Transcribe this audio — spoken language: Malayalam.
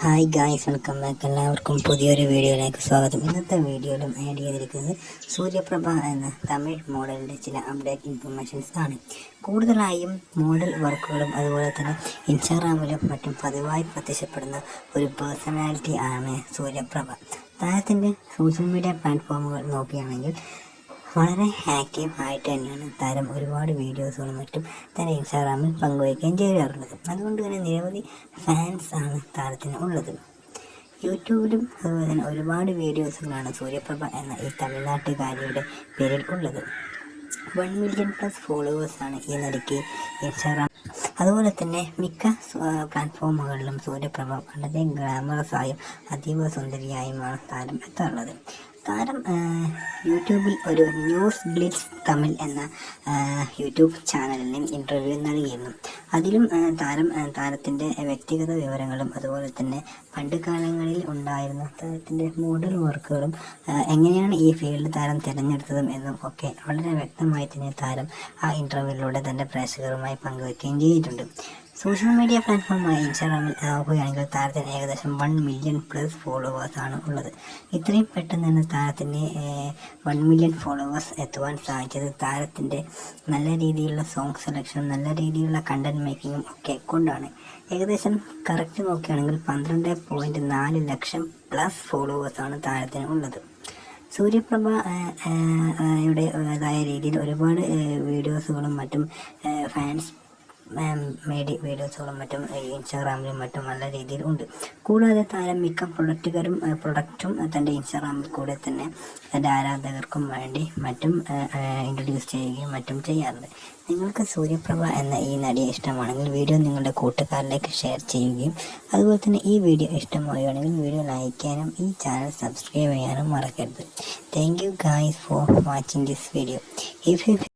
Hi guys, welcome back. എല്ലാവർക്കും പുതിയൊരു വീഡിയോയിലേക്ക് സ്വാഗതം. ഇന്നത്തെ വീഡിയോയിലും ആഡ് ചെയ്തിരിക്കുന്നത് സൂര്യപ്രഭ എന്ന തമിഴ് മോഡലിൻ്റെ ചില അപ്ഡേറ്റ് ഇൻഫർമേഷൻസ് ആണ്. കൂടുതലായും മോഡൽ വർക്കുകളും അതുപോലെ തന്നെ ഇൻസ്റ്റാഗ്രാമിലും മറ്റും പതിവായി പ്രത്യക്ഷപ്പെടുന്ന ഒരു പേഴ്സണാലിറ്റി ആണ് സൂര്യപ്രഭ. താരത്തിൻ്റെ സോഷ്യൽ മീഡിയ പ്ലാറ്റ്ഫോമുകൾ നോക്കുകയാണെങ്കിൽ വളരെ ആക്റ്റീവ് ആയിട്ട് തന്നെയാണ് താരം ഒരുപാട് വീഡിയോസുകളും മറ്റും തൻ്റെ ഇൻസ്റ്റാഗ്രാമിൽ പങ്കുവയ്ക്കുകയും ചെയ്യാറുള്ളത്. അതുകൊണ്ട് തന്നെ നിരവധി ഫാൻസ് ആണ് താരത്തിന് ഉള്ളത്. യൂട്യൂബിലും അതുപോലെ തന്നെ ഒരുപാട് വീഡിയോസുകളാണ് സൂര്യപ്രഭ എന്ന ഈ തമിഴ്നാട്ടുകാരിയുടെ പേരിൽ ഉള്ളത്. 1 മില്യൺ പ്ലസ് ഫോളോവേഴ്സാണ് ഈ നടിക്ക് ഇൻസ്റ്റാഗ്രാം. അതുപോലെ തന്നെ മിക്ക പ്ലാറ്റ്ഫോമുകളിലും സൂര്യപ്രഭ വളരെ ഗ്ലാമറസായും അതീവ സുന്ദരിയായുമാണ് താരം എത്താറുള്ളത്. താരം യൂട്യൂബിൽ ഒരു ന്യൂസ് ഗ്ലിറ്റ്സ് തമിഴ് എന്ന യൂട്യൂബ് ചാനലിന് ഇൻ്റർവ്യൂ നൽകിയിരുന്നു. അതിലും താരത്തിൻ്റെ വ്യക്തിഗത വിവരങ്ങളും അതുപോലെ തന്നെ പണ്ട് കാലങ്ങളിൽ ഉണ്ടായിരുന്ന താരത്തിൻ്റെ മോഡൽ വർക്കുകളും എങ്ങനെയാണ് ഈ ഫീൽഡ് താരം തിരഞ്ഞെടുത്തതും എന്നും ഒക്കെ വളരെ വ്യക്തമായി തന്നെ താരം ആ ഇൻ്റർവ്യൂവിലൂടെ തൻ്റെ പ്രേക്ഷകരുമായി പങ്കുവയ്ക്കുകയും ചെയ്തിട്ടുണ്ട്. സോഷ്യൽ മീഡിയ പ്ലാറ്റ്ഫോമായ ഇൻസ്റ്റാഗ്രാമിൽ നോക്കുകയാണെങ്കിൽ താരത്തിന് ഏകദേശം 1 മില്യൺ പ്ലസ് ഫോളോവേഴ്സാണ് ഉള്ളത്. ഇത്രയും പെട്ടെന്ന് തന്നെ താരത്തിന് 1 മില്യൺ ഫോളോവേഴ്സ് എത്തുവാൻ സാധിച്ചത് താരത്തിൻ്റെ നല്ല രീതിയിലുള്ള സോങ് സെലക്ഷനും നല്ല രീതിയിലുള്ള കണ്ടന്റ് മേക്കിങ്ങും ഒക്കെ കൊണ്ടാണ്. ഏകദേശം കറക്റ്റ് നോക്കുകയാണെങ്കിൽ 12.4 ലക്ഷം പ്ലസ് ഫോളോവേഴ്സാണ് താരത്തിന് ഉള്ളത്. സൂര്യപ്രഭ യുടേതായ രീതിയിൽ ഒരുപാട് വീഡിയോസുകളും മറ്റും ഫാൻസ് മേഡ് വീഡിയോസുകളും മറ്റും ഇൻസ്റ്റാഗ്രാമിലും മറ്റും നല്ല രീതിയിൽ ഉണ്ട്. കൂടാതെ താരം മിക്ക പ്രൊഡക്റ്റും തൻ്റെ ഇൻസ്റ്റാഗ്രാമിൽ കൂടെ തന്നെ തൻ്റെ ആരാധകർക്കും വേണ്ടി മറ്റും ഇൻട്രൊഡ്യൂസ് ചെയ്യുകയും മറ്റും ചെയ്യാറുണ്ട്. നിങ്ങൾക്ക് സൂര്യപ്രഭ എന്ന ഈ നടിയെ ഇഷ്ടമാണെങ്കിൽ വീഡിയോ നിങ്ങളുടെ കൂട്ടുകാരിലേക്ക് ഷെയർ ചെയ്യുകയും അതുപോലെ തന്നെ ഈ വീഡിയോ ഇഷ്ടമാവുകയാണെങ്കിൽ വീഡിയോ ലൈക്ക് ചെയ്യാനും ഈ ചാനൽ സബ്സ്ക്രൈബ് ചെയ്യാനും മറക്കരുത്. Thank you guys for watching this video.